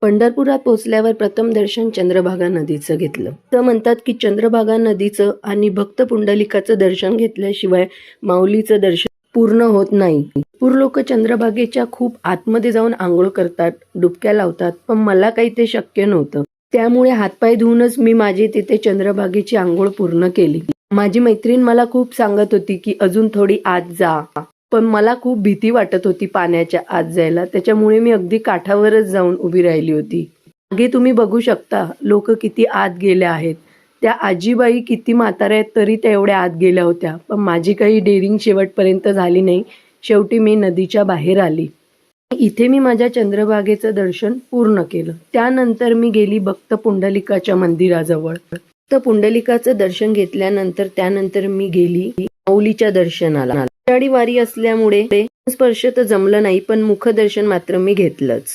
पंढरपुरात पोहोचल्यावर प्रथम दर्शन चंद्रभागा नदीचं घेतलं. तर म्हणतात की चंद्रभागा नदीचं आणि भक्त पुंडलिकाचं दर्शन घेतल्याशिवाय माऊलीचं दर्शन पूर्ण होत नाही. भरपूर लोक चंद्रभागेच्या खूप आतमध्ये जाऊन आंघोळ करतात, डुबक्या लावतात, पण मला काही ते शक्य नव्हतं. त्यामुळे हातपाय धुवूनच मी माझी तिथे चंद्रभागेची आंघोळ पूर्ण केली. माझी मैत्रीण मला खूप सांगत होती की अजून थोडी आत जा, पण मला खूप भीती वाटत होती पाण्याच्या आत जायला. त्याच्यामुळे मी अगदी काठावरच जाऊन उभी राहिली होती. मागे तुम्ही बघू शकता लोक किती आत गेल्या आहेत. त्या आजीबाई किती म्हाताऱ्या आहेत तरी त्या एवढ्या आत गेल्या होत्या, पण माझी काही डेअरिंग शेवटपर्यंत झाली नाही. शेवटी मी नदीच्या बाहेर आली. इथे मी माझ्या चंद्रभागेचं दर्शन पूर्ण केलं. त्यानंतर मी गेली भक्त पुंडलिकाच्या मंदिराजवळ. तर पुंडलिकाचं दर्शन घेतल्यानंतर त्यानंतर मी गेली माऊलीच्या दर्शनाला. आषाढी वारी असल्यामुळे स्पर्श तर जमलं नाही, पण मुखदर्शन मात्र मी घेतलंच.